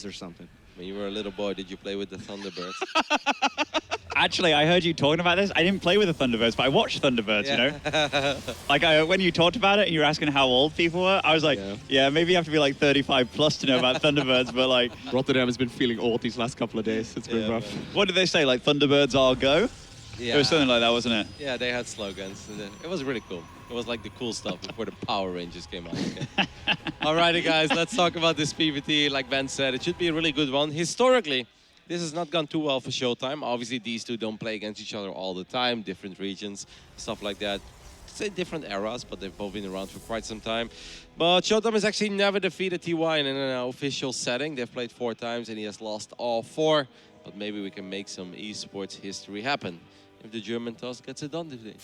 or something. When you were a little boy, did you play with the Thunderbirds? Actually, I heard you talking about this. I didn't play with the Thunderbirds, but I watched Thunderbirds, you know? Like, when you talked about it and you were asking how old people were, I was like, yeah, maybe you have to be like 35 plus to know about Thunderbirds, but like... Rotterdam has been feeling old these last couple of days. It's been rough. Man. What did they say? Like, Thunderbirds are go? Yeah. It was something like that, wasn't it? Yeah, they had slogans. It was really cool. It was like the cool stuff before the Power Rangers came out. Okay? Alrighty, guys, let's talk about this PvT. Like Ben said, it should be a really good one. Historically, this has not gone too well for ShowTime. Obviously, these two don't play against each other all the time, different regions, stuff like that. Say different eras, but they've both been around for quite some time. But ShowTime has actually never defeated TY in an official setting. They've played 4 times and he has lost all 4. But maybe we can make some esports history happen if the German toss gets it done today.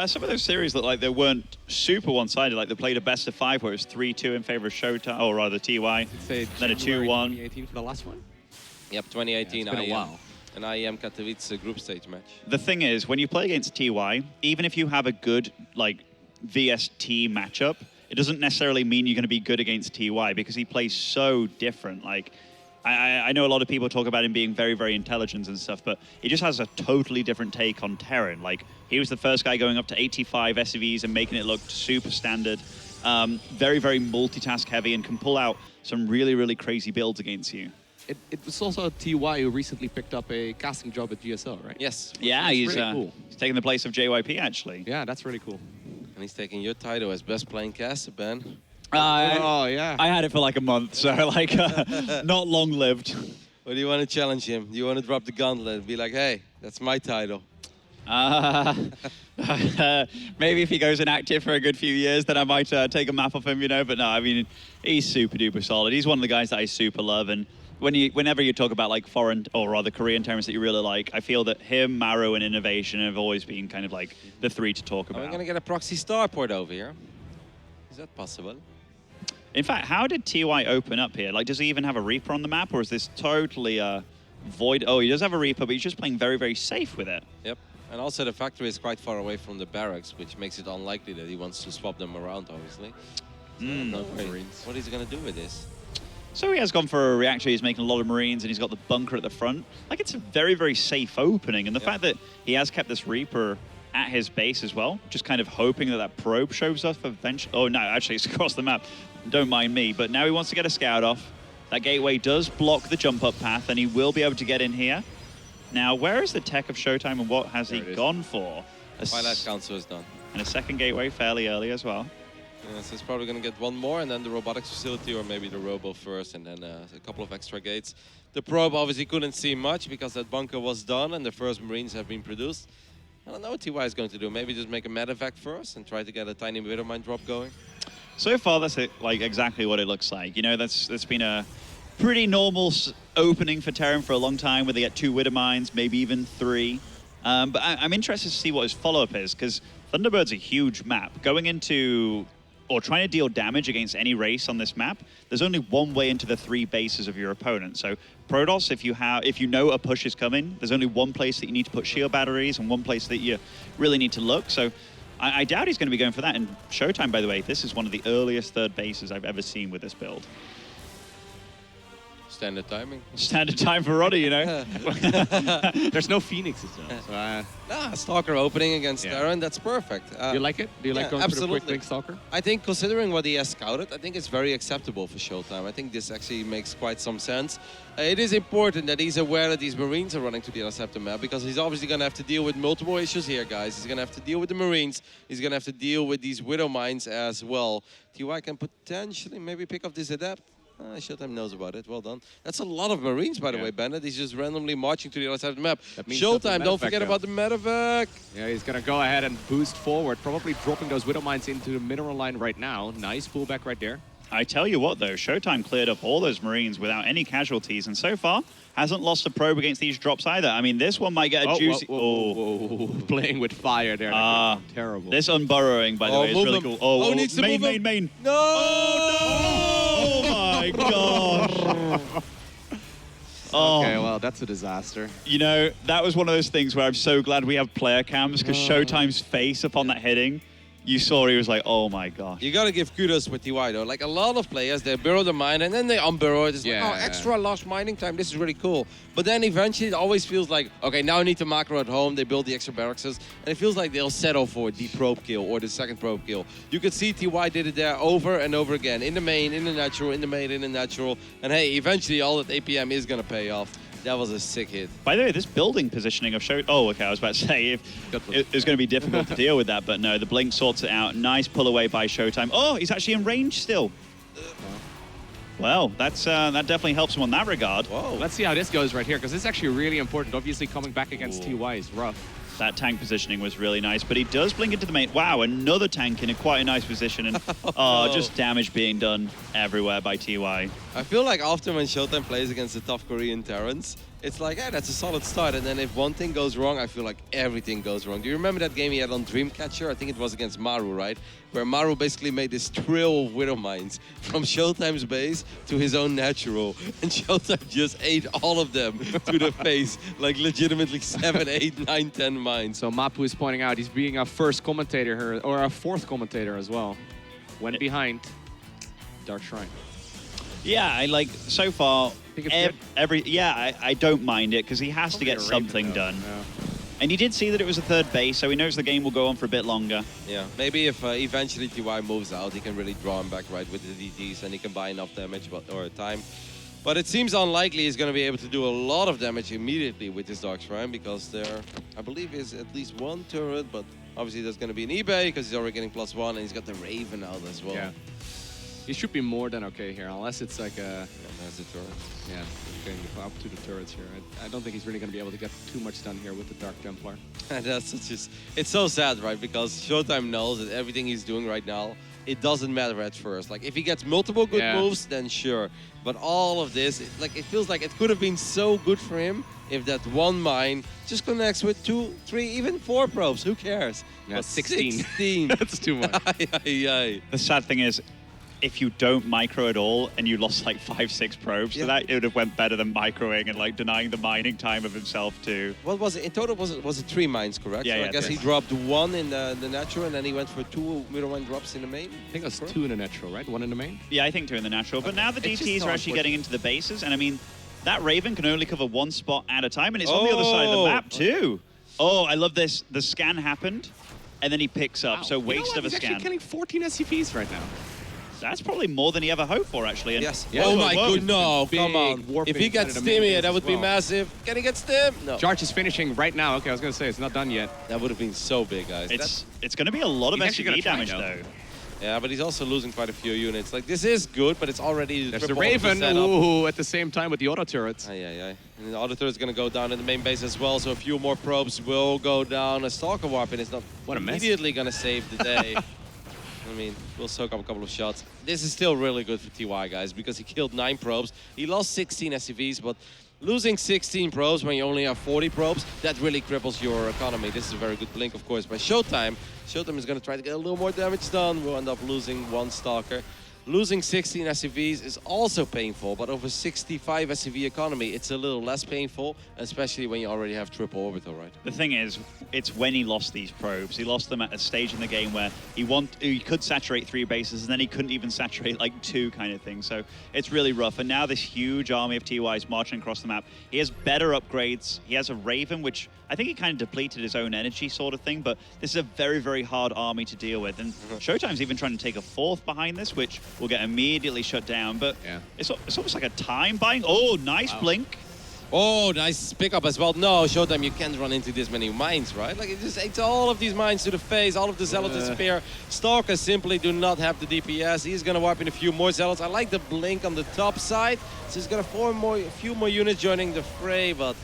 Some of those series look like they weren't super one-sided. Like they played a best of 5 where it was 3-2 in favor of ShowTime, or rather TY. Then a 2-1. 2018 for the last one? Yep, 2018. Yeah, it's been a while. An IEM Katowice group stage match. The thing is, when you play against TY, even if you have a good like VST matchup, it doesn't necessarily mean you're going to be good against TY because he plays so different. Like, I know a lot of people talk about him being very, very intelligent and stuff, but he just has a totally different take on Terran. Like, he was the first guy going up to 85 SCVs and making it look super standard. Very, very multitask heavy and can pull out some really, really crazy builds against you. It was also TY who recently picked up a casting job at GSL, right? Yes. Yeah, he's really cool. He's taking the place of JYP, actually. Yeah, that's really cool. And he's taking your title as best playing caster, Ben. Oh, yeah. I had it for like a month, so like not long lived. Or do you want to challenge him? Do you want to drop the gauntlet and be like, hey, that's my title? Maybe if he goes inactive for a good few years, then I might take a map off him, you know. But no, I mean, he's super duper solid. He's one of the guys that I super love. And whenever you talk about like foreign or rather Korean terms that you really like, I feel that him, Maru, and Innovation have always been kind of like the 3 to talk about. Are we going to get a proxy starport over here? Is that possible? In fact, how did TY open up here? Like, does he even have a Reaper on the map, or is this totally void? Oh, he does have a Reaper, but he's just playing very, very safe with it. Yep. And also the factory is quite far away from the barracks, which makes it unlikely that he wants to swap them around, obviously. So what is he going to do with this? So he has gone for a reactor, he's making a lot of Marines, and he's got the bunker at the front. Like, it's a very, very safe opening. And the fact that he has kept this Reaper at his base as well, just kind of hoping that that probe shows up eventually. Oh, no, actually, it's across the map. Don't mind me. But now he wants to get a scout off. That gateway does block the jump-up path, and he will be able to get in here. Now, where is the tech of ShowTime, and what has he gone for? Twilight Council is done. And a second gateway fairly early as well. Yeah, so he's probably going to get one more, and then the robotics facility, or maybe the robo first, and then a couple of extra gates. The probe obviously couldn't see much because that bunker was done, and the first Marines have been produced. I don't know what TY is going to do. Maybe just make a medevac first and try to get a tiny bit of mine drop going. So far, that's like exactly what it looks like. You know, that's been a pretty normal opening for Terran for a long time, where they get 2 Widow Mines, maybe even 3. But I'm interested to see what his follow-up is, because Thunderbird's a huge map. Going into, or trying to deal damage against any race on this map, there's only one way into the 3 bases of your opponent. So Protoss, if you know a push is coming, there's only one place that you need to put shield batteries and one place that you really need to look. So I doubt he's going to be going for that. And ShowTime, by the way, this is one of the earliest 3rd bases I've ever seen with this build. Standard timing. Standard time for Roddy, you know. There's no Phoenixes though. So, Stalker opening against Terran, that's perfect. do you like it? Do you like going for the quick link Stalker? I think considering what he has scouted, I think it's very acceptable for ShowTime. I think this actually makes quite some sense. It is important that he's aware that these Marines are running to the interceptor map, because he's obviously going to have to deal with multiple issues here, guys. He's going to have to deal with the Marines. He's going to have to deal with these Widow Mines as well. TY can potentially maybe pick up this Adept. ShowTime knows about it. Well done. That's a lot of Marines, by the way, Bandit. He's just randomly marching to the other side of the map. ShowTime, don't forget about the medevac. Yeah, he's going to go ahead and boost forward, probably dropping those Widow Mines into the mineral line right now. Nice pullback right there. I tell you what, though, ShowTime cleared up all those Marines without any casualties, and so far hasn't lost a probe against these drops either. I mean, this one might get a juicy... Whoa. Playing with fire there. Terrible. This unburrowing, by the way, is really cool. Oh, needs to move him. Main. No! Oh, no! Oh, my gosh. Okay, well, that's a disaster. You know, that was one of those things where I'm so glad we have player cams, because ShowTime's face upon that hitting, you saw he was like, oh my gosh. You gotta give kudos with TY though. Like a lot of players, they burrow the mine and then they unburrow it. It's like, oh, extra lost mining time. This is really cool. But then eventually it always feels like, okay, now I need to macro at home. They build the extra barracks, and it feels like they'll settle for the probe kill or the second probe kill. You could see TY did it there over and over again. In the main, in the natural, in the main, in the natural. And hey, eventually all that APM is gonna pay off. That was a sick hit. By the way, this building positioning of Show... Oh, okay, I was about to say it was going to be difficult to deal with that, but no, the Blink sorts it out. Nice pull away by ShowTime. Oh, he's actually in range still. Well, that definitely helps him on that regard. Whoa. Let's see how this goes right here, because this is actually really important. Obviously, coming back against TY is rough. That tank positioning was really nice, but he does blink into the main. Wow, another tank in quite a nice position, and just damage being done everywhere by TY. I feel like often when ShowTime plays against the tough Korean Terrans, it's like, hey, that's a solid start, and then if one thing goes wrong, I feel like everything goes wrong. Do you remember that game he had on Dreamcatcher? I think it was against Maru, right? Where Maru basically made this trail of Widow Mines from ShowTime's base to his own natural, and ShowTime just ate all of them to the face, like legitimately 7, 8, 9, 10 mines. So Mapu is pointing out he's being our first commentator here, or our fourth commentator as well. Went behind Dark Shrine. Yeah, I like so far. I don't mind it because he has to get something done. Yeah. And he did see that it was a third base, so he knows the game will go on for a bit longer. Yeah, maybe if eventually TY moves out, he can really draw him back right with the DTs and he can buy enough damage or time. But it seems unlikely he's going to be able to do a lot of damage immediately with this Dark Shrine because there, I believe, is at least one turret, but obviously there's going to be an eBay because he's already getting +1 and he's got the Raven out as well. Yeah. He should be more than okay here, unless it's like a... There's the turret. Yeah, going up to the turrets here. I don't think he's really going to be able to get too much done here with the Dark Templar. And that's just... It's so sad, right? Because ShowTime knows that everything he's doing right now, it doesn't matter at first. Like, if he gets multiple good moves, then sure. But all of this, it feels like it could have been so good for him if that one mine just connects with 2, 3, even 4 probes. Who cares? Yeah, but 16. 16. That's too much. The sad thing is, if you don't micro at all and you lost like 5, 6 probes, so that it would have went better than microing and like denying the mining time of himself too. What was it? In total, was it 3 mines, correct? Yeah, so yeah, I guess he dropped 1 in the natural and then he went for 2 middle mine drops in the main. I think it was 2 in the natural, right? 1 in the main? Yeah, I think 2 in the natural. But now the DTs are actually getting into the bases, and I mean, that Raven can only cover 1 spot at a time, and it's on the other side of the map too. Oh, I love this. The scan happened, and then he picks up, so waste of a scan. He's actually killing 14 SCPs right now. That's probably more than he ever hoped for, actually. And yes. Oh my god, no, come on. If he gets stim here, that would be massive. Can he get stim? No. Jarch is finishing right now. Okay, I was going to say, it's not done yet. That would have been so big, guys. It's going to be a lot of SCP damage, though. Yeah, but he's also losing quite a few units. Like, this is good, but it's already... There's the Raven, ooh, at the same time with the auto turrets. And the auto turret's going to go down in the main base as well, so a few more probes will go down. A Stalker Warp, and it's not immediately going to save the day. I mean, we'll soak up a couple of shots. This is still really good for TY, guys, because he killed 9 probes. He lost 16 SCVs, but losing 16 probes when you only have 40 probes, that really cripples your economy. This is a very good blink, of course, by ShowTime. ShowTime is going to try to get a little more damage done. We'll end up losing 1 Stalker. Losing 16 SCVs is also painful, but over 65 SCV economy, it's a little less painful, especially when you already have triple orbital, right? The thing is, it's when he lost these probes. He lost them at a stage in the game where he could saturate 3 bases, and then he couldn't even saturate like 2 kind of thing. So it's really rough. And now this huge army of TY is marching across the map. He has better upgrades. He has a Raven, which I think he kind of depleted his own energy sort of thing, but this is a very, very hard army to deal with. And ShowTime's even trying to take a 4th behind this, which will get immediately shut down. But it's almost like a time buying. Oh, nice blink. Oh, nice pickup as well. No, ShowTime, you can't run into this many mines, right? Like, it just takes all of these mines to the face, all of the Zealots disappear. Stalkers simply do not have the DPS. He's going to wipe in a few more Zealots. I like the blink on the top side. So he's going to a few more units joining the fray, but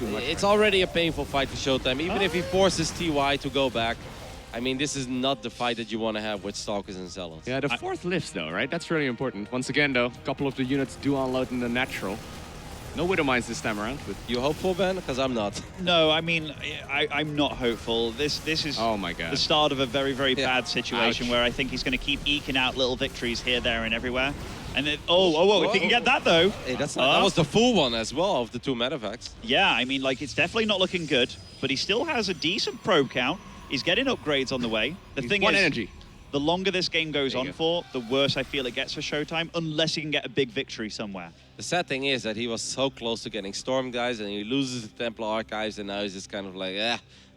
it's already a painful fight for ShowTime. Even if he forces TY to go back, I mean, this is not the fight that you want to have with Stalkers and Zealots. Yeah, the 4th lives, though, right? That's really important. Once again, though, a couple of the units do unload in the natural. No Widow Mines this time around. But you hopeful, Ben? Because I'm not. No, I mean, I'm not hopeful. This is the start of a very, very bad situation where I think he's going to keep eking out little victories here, there, and everywhere. And then, if he can get that, though. Hey, that was the full one as well of the 2 medevacs. Yeah, I mean, like, it's definitely not looking good, but he still has a decent probe count. He's getting upgrades on the way. The He's thing one is, energy. the longer this game goes There you on go. for, the worse I feel it gets for Showtime, unless he can get a big victory somewhere. The sad thing is that he was so close to getting Storm, guys, and he loses the Templar Archives, and now he's just kind of like,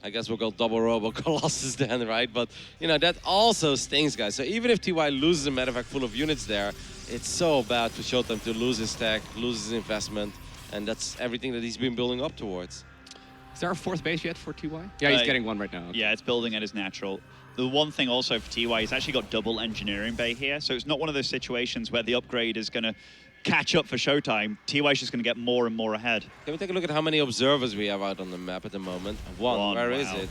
I guess we'll go double Robo Colossus then, right? But, you know, that also stings, guys. So even if TY loses a medevac full of units there, it's so bad for Showtime to lose his tech, lose his investment, and that's everything that he's been building up towards. Is there a fourth base yet for TY? Yeah, he's getting one right now. Okay. Yeah, it's building at his natural. The one thing also for TY, he's actually got double engineering bay here, so it's not one of those situations where the upgrade is going to catch up for Showtime. TY's just going to get more and more ahead. Can we take a look at how many observers we have out on the map at the moment? One. Where is wow. it?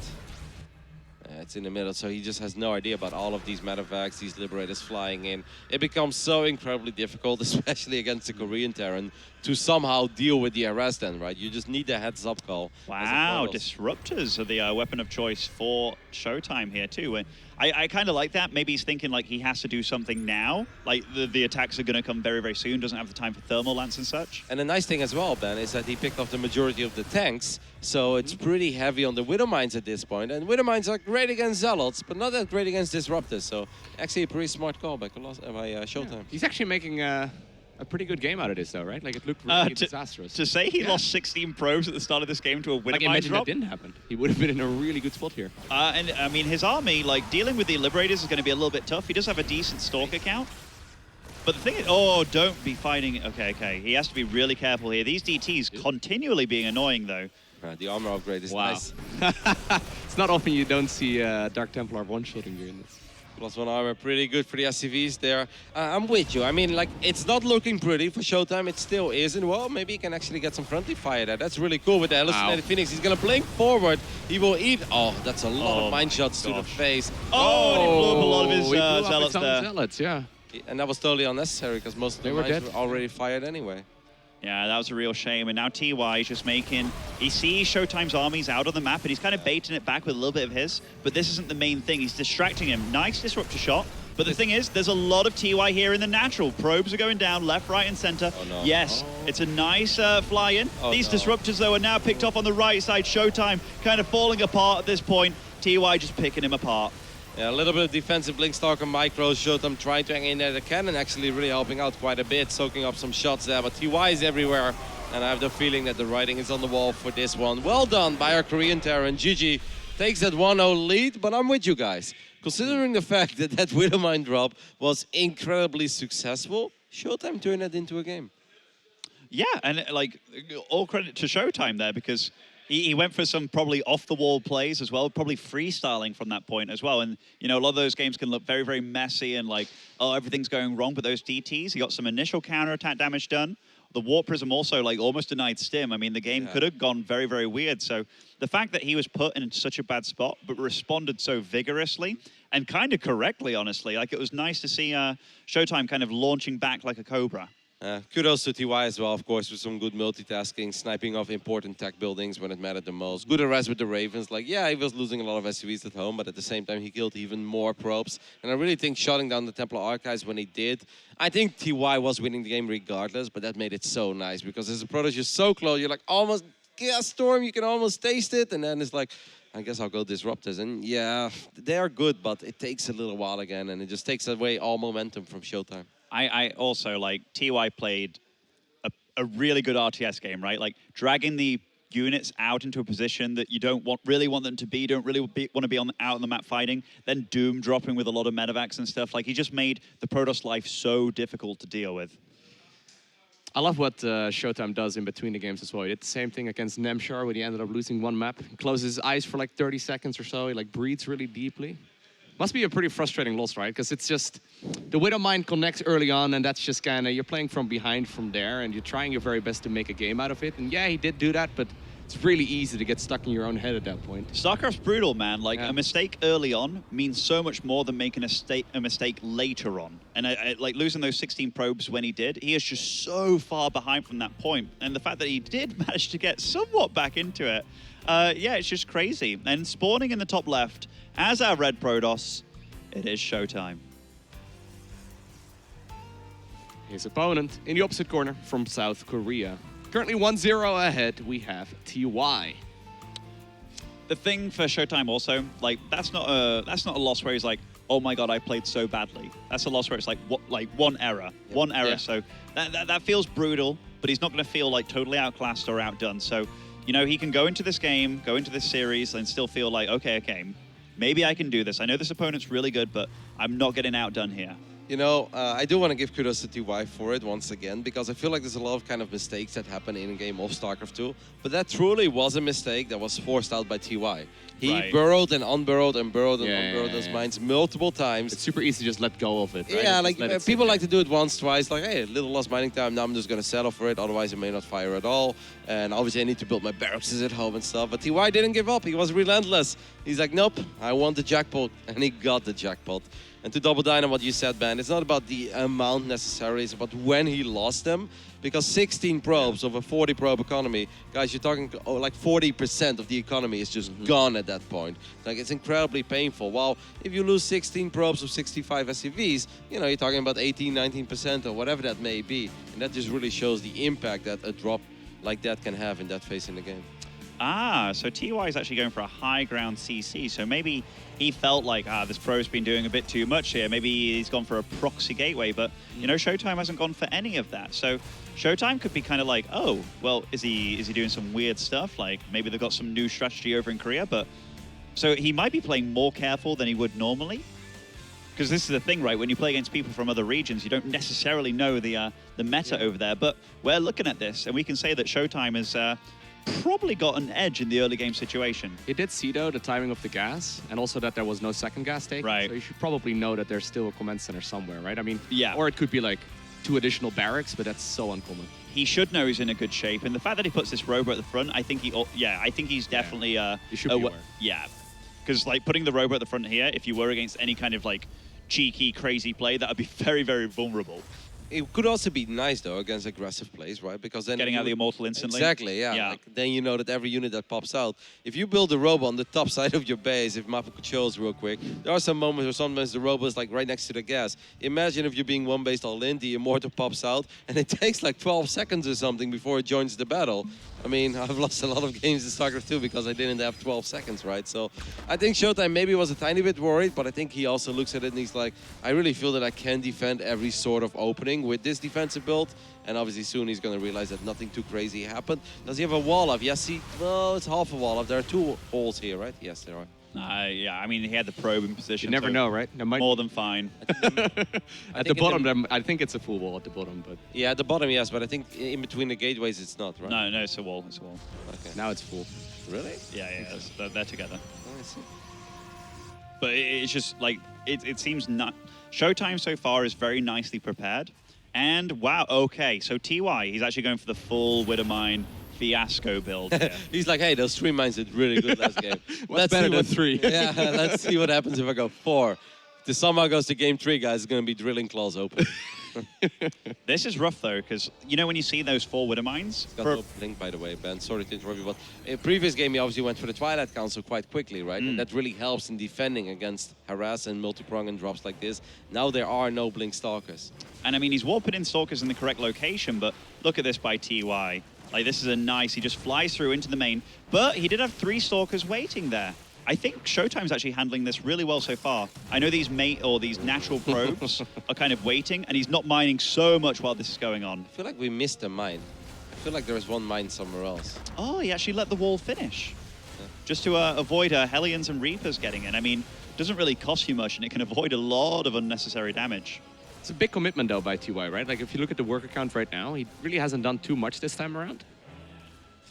It's in the middle, so he just has no idea about all of these medevacs, these liberators flying in. It becomes so incredibly difficult, especially against the Korean Terran, to somehow deal with the arrest then, right? You just need a heads-up call. Wow, disruptors are the weapon of choice for Showtime here too. I kind of like that. Maybe he's thinking like he has to do something now. Like the attacks are going to come very, very soon. Doesn't have the time for thermal lance and such. And the nice thing as well, Ben, is that he picked off the majority of the tanks, so it's pretty heavy on the Widow Mines at this point. And Widow Mines are great against Zealots, but not that great against Disruptors. So actually a pretty smart call by Showtime. Yeah. He's actually making a pretty good game out of this, though, right? Like, it looked really disastrous. To say he lost 16 probes at the start of this game to a Widow like, Mine imagine drop. that didn't happen. He would have been in a really good spot here. And I mean, his army, like dealing with the Liberators is going to be a little bit tough. He does have a decent Stalker count. But the thing is, oh, don't be fighting. Okay. He has to be really careful here. These DTs continually being annoying, though. The armor upgrade is nice. It's not often you don't see Dark Templar one-shotting you in this. +1 armor, pretty good for the SCVs there. I'm with you. I mean, like, it's not looking pretty for Showtime. It still isn't. Well, maybe he can actually get some friendly fire there. That's really cool with the Hallucinated Phoenix. He's going to blink forward. He will eat. Oh, that's a lot of mine shots to the face. Oh, and he blew up a lot of his he blew up Zealots some there. Zealots, yeah. And that was totally unnecessary because most of the mines were already fired anyway. Yeah, that was a real shame. And now TY is just making... He sees Showtime's armies out on the map, and he's kind of baiting it back with a little bit of his. But this isn't the main thing. He's distracting him. Nice disruptor shot. But the thing is, there's a lot of TY here in the natural. Probes are going down left, right, and center. Oh, no. Yes, it's a nice fly-in. These disruptors, though, are now picked off on the right side. Showtime kind of falling apart at this point. TY just picking him apart. Yeah, a little bit of defensive Blink Stalker micros. Showtime trying to hang in there. The cannon actually really helping out quite a bit, soaking up some shots there. But TY is everywhere. And I have the feeling that the writing is on the wall for this one. Well done by our Korean Terran. GG takes that 1-0 lead, but I'm with you guys. Considering the fact that that Widow Mine drop was incredibly successful, Showtime turned that into a game. Yeah, and like, all credit to Showtime there, because he went for some probably off-the-wall plays as well, probably freestyling from that point as well. And, you know, a lot of those games can look very, very messy and like, oh, everything's going wrong. But those DTs, he got some initial counter-attack damage done. The Warp Prism also, like, almost denied Stim. I mean, the game could have gone very, very weird. So the fact that he was put in such a bad spot, but responded so vigorously and kind of correctly, honestly. Like, it was nice to see Showtime kind of launching back like a Cobra. Kudos to TY as well, of course, with some good multitasking, sniping off important tech buildings when it mattered the most. Good arrest with the Ravens. Like, yeah, he was losing a lot of SUVs at home, but at the same time, he killed even more probes. And I really think shutting down the Templar Archives when he did, I think TY was winning the game regardless, but that made it so nice because as a Protoss, you're so close, you're like almost, yeah, Storm, you can almost taste it. And then it's like, I guess I'll go Disruptors. And yeah, they are good, but it takes a little while again, and it just takes away all momentum from Showtime. I also, like, TY played a really good RTS game, right? Like, dragging the units out into a position that you don't really want them to be, want to be out on the map fighting, then Doom dropping with a lot of medevacs and stuff. Like, he just made the Protoss life so difficult to deal with. I love what Showtime does in between the games as well. He did the same thing against Nemshar when he ended up losing one map. He closes his eyes for like 30 seconds or so. He like breathes really deeply. Must be a pretty frustrating loss, right? Because it's just, the Widow Mine connects early on, and that's just kind of, you're playing from behind from there, and you're trying your very best to make a game out of it. And yeah, he did do that, but it's really easy to get stuck in your own head at that point. Starcraft's brutal, man. Like, a mistake early on means so much more than making a mistake later on. And like, losing those 16 probes when he did, he is just so far behind from that point. And the fact that he did manage to get somewhat back into it, yeah, it's just crazy. And spawning in the top left, as our red Protoss, it is Showtime. His opponent in the opposite corner from South Korea. Currently 1-0 ahead, we have TY. the thing for Showtime also, like that's not a loss where he's like, oh my god, I played so badly. That's a loss where it's like one error, one error. Yeah. So that feels brutal, but he's not going to feel like totally outclassed or outdone. So, you know, he can go into this game, go into this series, and still feel like, okay, maybe I can do this. I know this opponent's really good, but I'm not getting outdone here. You know, I do want to give kudos to TY for it once again, because I feel like there's a lot of kind of mistakes that happen in a game of StarCraft 2, but that truly was a mistake that was forced out by TY. He Right. burrowed and unburrowed and burrowed and Yeah, unburrowed yeah, those yeah. mines multiple times. It's super easy to just let go of it, right? Yeah, Just like let it sit people there. like to do it once, twice, like, hey, a little lost mining time, now I'm just going to settle for it, otherwise I may not fire at all. And obviously I need to build my barracks at home and stuff, but TY didn't give up, he was relentless. He's like, nope, I want the jackpot, and he got the jackpot. And to double down on what you said, Ben, it's not about the amount necessarily, it's about when he lost them. Because 16 probes of a 40 probe economy, guys, you're talking like 40% of the economy is just gone at that point. Like, it's incredibly painful. While if you lose 16 probes of 65 SCVs, you know, you're talking about 18, 19% or whatever that may be. And that just really shows the impact that a drop like that can have in that phase in the game. Ah, so TY is actually going for a high ground CC. So maybe he felt like, this pro's been doing a bit too much here. Maybe he's gone for a proxy gateway, but, you know, Showtime hasn't gone for any of that. So Showtime could be kind of like, oh, well, is he doing some weird stuff? Like, maybe they've got some new strategy over in Korea, but... So he might be playing more careful than he would normally. Because this is the thing, right? When you play against people from other regions, you don't necessarily know the meta over there. But we're looking at this, and we can say that Showtime has probably got an edge in the early game situation. He did see, though, the timing of the gas, and also that there was no second gas take. Right. So you should probably know that there's still a command center somewhere, right? I mean, Yeah. Or it could be like 2 additional barracks, but that's so uncommon. He should know he's in a good shape, and the fact that he puts this robo at the front, I think he's definitely He should be aware. Yeah, because like putting the robo at the front here, if you were against any kind of like cheeky, crazy play, that would be very, very vulnerable. It could also be nice, though, against aggressive plays, right? Because then Getting you out the would- immortal instantly. Exactly, yeah. Like, then you know that every unit that pops out, if you build a robo on the top side of your base, if Mappa could show us real quick, there are some moments where sometimes the robo is like right next to the gas. Imagine if you're being one-based all in, the immortal pops out, and it takes like 12 seconds or something before it joins the battle. I mean, I've lost a lot of games in StarCraft 2 because I didn't have 12 seconds, right? So I think Showtime maybe was a tiny bit worried, but I think he also looks at it and he's like, I really feel that I can defend every sort of opening with this defensive build. And obviously soon he's going to realize that nothing too crazy happened. Does he have a wall up? Yes, well, it's half a wall up. There are 2 holes here, right? Yes, there are. Yeah, I mean, he had the probe in position. You never so know, right? There might More than fine. at the think bottom, in I think it's a full wall at the bottom, but Yeah, at the bottom, yes, but I think in between the gateways it's not, right? No, it's a wall. It's a wall. Okay. now it's full. Really? Yeah, they're together. Oh, I see. But it's just like it seems not. Showtime so far is very nicely prepared, and wow, okay, so TY he's actually going for the full Widowmine fiasco build. Here. He's like, hey, those 3 mines did really good last game. What's better see than what- 3? Yeah, let's see what happens if I go 4. If this somehow goes to game 3, guys, it's going to be drilling claws open. This is rough though, because you know when you see those 4 Widowmines, Got no blink, by the way, Ben. Sorry to interrupt you, but in previous game, he obviously went for the Twilight Council quite quickly, right? And that really helps in defending against harass and multi-prong and drops like this. Now there are no blink stalkers. and I mean he's warping in Stalkers in the correct location, but look at this by TY. Like this is a nice. He just flies through into the main, but he did have 3 Stalkers waiting there. I think Showtime's actually handling this really well so far. I know these these natural probes are kind of waiting, and he's not mining so much while this is going on. I feel like we missed a mine. I feel like there is one mine somewhere else. Oh, he actually let the wall finish. Just to avoid Hellions and Reapers getting in. I mean, it doesn't really cost you much, and it can avoid a lot of unnecessary damage. It's a big commitment, though, by TY, right? Like, if you look at the worker count right now, he really hasn't done too much this time around.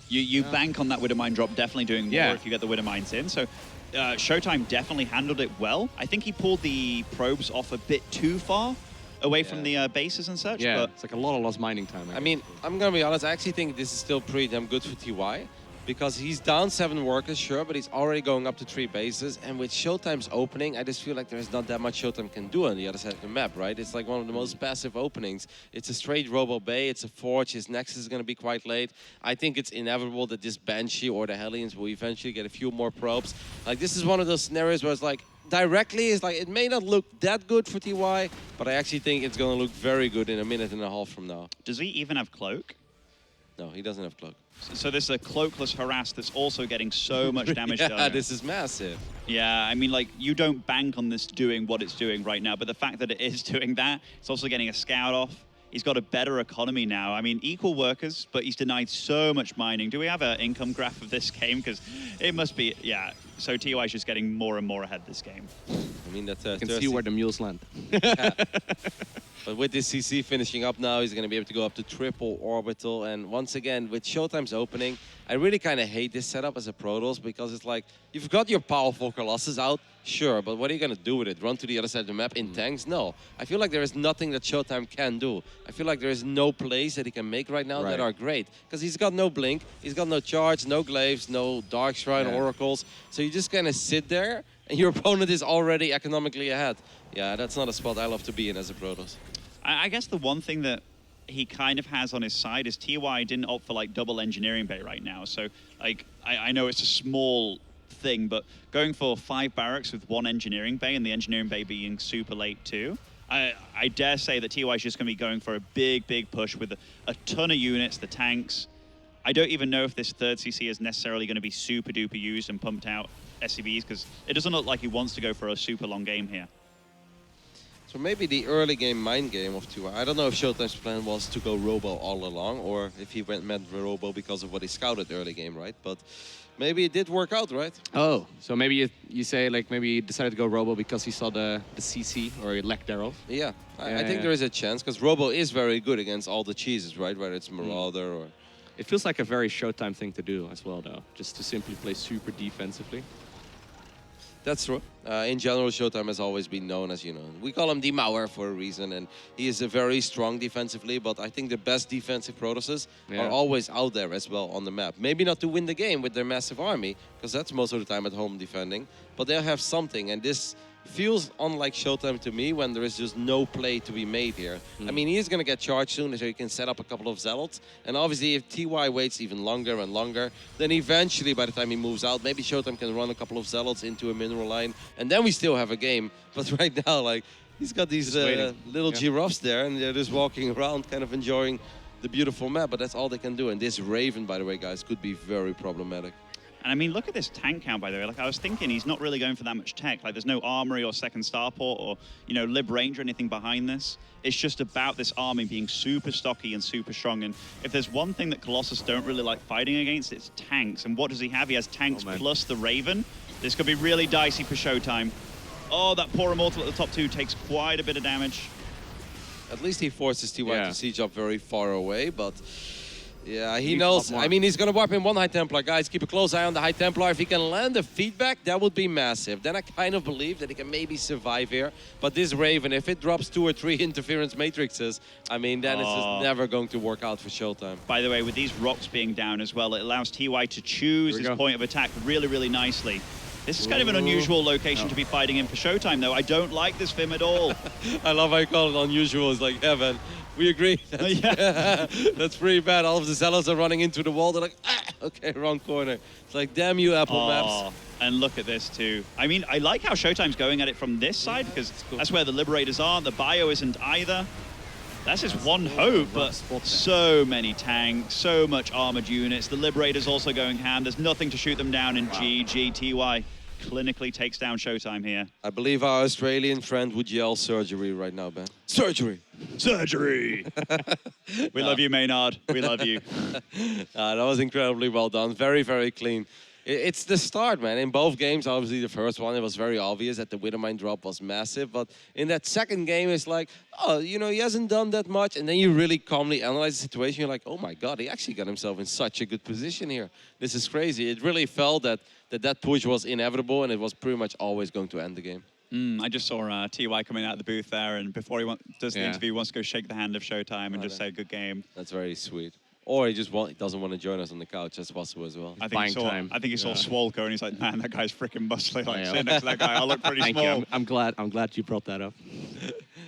You bank on that Widowmine drop definitely doing more Yeah. if you get the Widowmines in. So Showtime definitely handled it well. I think he pulled the probes off a bit too far away from the bases and such. Yeah, But it's like a lot of lost mining time. I mean, I'm going to be honest, I actually think this is still pretty damn good for TY. Because he's down 7 workers, sure, but he's already going up to 3 bases. And with Showtime's opening, I just feel like there's not that much Showtime can do on the other side of the map, right? It's like one of the most passive openings. It's a straight Robo Bay, it's a Forge, his Nexus is going to be quite late. I think it's inevitable that this Banshee or the Hellions will eventually get a few more probes. Like, this is one of those scenarios where it's like, directly, it's like, it may not look that good for TY, but I actually think it's going to look very good in a minute and a half from now. does he even have Cloak? No, he doesn't have cloak. So this is a cloakless harass that's also getting so much damage done. Yeah, this is massive. Yeah, I mean, like, you don't bank on this doing what it's doing right now, but the fact that it is doing that, it's also getting a scout off. He's got a better economy now. I mean, equal workers, but he's denied so much mining. Do we have an income graph of this game? Because it must be, yeah. So TY's just getting more and more ahead this game. I mean, that's You can see where the mules land. Yeah. But with this CC finishing up now, he's going to be able to go up to triple orbital. And once again, with Showtime's opening, I really kind of hate this setup as a Protoss because it's like, you've got your powerful Colossus out, sure, but what are you going to do with it? Run to the other side of the map in tanks? No. I feel like there is nothing that Showtime can do. I feel like there is no plays that he can make right now that are great. Because he's got no blink, he's got no charge, no glaives, no Dark Shrine oracles. So you just kind of sit there and your opponent is already economically ahead. Yeah, that's not a spot I love to be in as a Protoss. I guess the one thing that he kind of has on his side is TY didn't opt for like double engineering bay right now. So like I know it's a small thing, but going for 5 barracks with 1 engineering bay and the engineering bay being super late too, I dare say that TY is just going to be going for a big push with a ton of units, the tanks. I don't even know if this third CC is necessarily going to be super duper used and pumped out SCVs because it doesn't look like he wants to go for a super long game here. So maybe the early game mind game of TY. I don't know if Showtime's plan was to go Robo all along or if he meant Robo because of what he scouted early game, right? But maybe it did work out, right? Oh, so maybe you say like maybe he decided to go Robo because he saw the CC or lack thereof. Yeah, I think there is a chance because Robo is very good against all the cheeses, right? Whether it's Marauder or... It feels like a very Showtime thing to do as well, though, just to simply play super defensively. That's true. In general, Showtime has always been known as, you know, we call him the Mauer for a reason, and he is a very strong defensively, but I think the best defensive Protosses are always out there as well on the map. Maybe not to win the game with their massive army, because that's most of the time at home defending, but they'll have something, and this feels unlike Showtime to me when there is just no play to be made here. I mean, he is going to get charged soon, so he can set up a couple of Zealots. And obviously, if TY waits even longer and longer, then eventually, by the time he moves out, maybe Showtime can run a couple of Zealots into a mineral line, and then we still have a game. But right now, like, he's got these little giraffes there, and they're just walking around, kind of enjoying the beautiful map, but that's all they can do. And this Raven, by the way, guys, could be very problematic. And I mean, look at this tank count, by the way. Like, I was thinking he's not really going for that much tech. Like, there's no armory or second starport or, you know, lib range or anything behind this. It's just about this army being super stocky and super strong. And if there's one thing that Colossus don't really like fighting against, it's tanks. And what does he have? He has tanks plus the Raven. This could be really dicey for Showtime. Oh, that poor Immortal at the top 2 takes quite a bit of damage. At least he forces TY to siege up very far away, but... yeah, he knows. I mean, he's going to wipe in 1 High Templar. Guys, keep a close eye on the High Templar. If he can land a feedback, that would be massive. Then I kind of believe that he can maybe survive here. But this Raven, if it drops 2 or 3 interference matrices, I mean, then it's just never going to work out for Showtime. By the way, with these rocks being down as well, it allows TY to choose his point of attack really, really nicely. This is kind of an unusual location to be fighting in for Showtime, though. I don't like this Vim at all. I love how you call it unusual. It's like, yeah, man, we agree. That's pretty bad. All of the Zealots are running into the wall. They're like, okay, wrong corner. It's like, damn you, Apple Maps. And look at this, too. I mean, I like how Showtime's going at it from this side, because that's where the Liberators are. The bio isn't either. That's his one hope, but so many tanks, so much armored units. The Liberators also going ham. There's nothing to shoot them down in GG. TY clinically takes down Showtime here. I believe our Australian friend would yell surgery right now, Ben. Surgery! Surgery! We love you, Maynard. We love you. That was incredibly well done. Very, very clean. It's the start, man. In both games, obviously the first one, it was very obvious that the Widowmine drop was massive. But in that second game, it's like, oh, you know, he hasn't done that much. And then you really calmly analyze the situation. You're like, oh my God, he actually got himself in such a good position here. This is crazy. It really felt that push was inevitable and it was pretty much always going to end the game. I just saw TY coming out of the booth there, and before he does the interview, he wants to go shake the hand of Showtime and just say good game. That's very sweet. Or he just doesn't want to join us on the couch. That's possible as well. I think he saw Swolko and he's like, man, that guy's freaking muscly. Like, sitting next to that guy, I look pretty small. I'm glad you brought that up.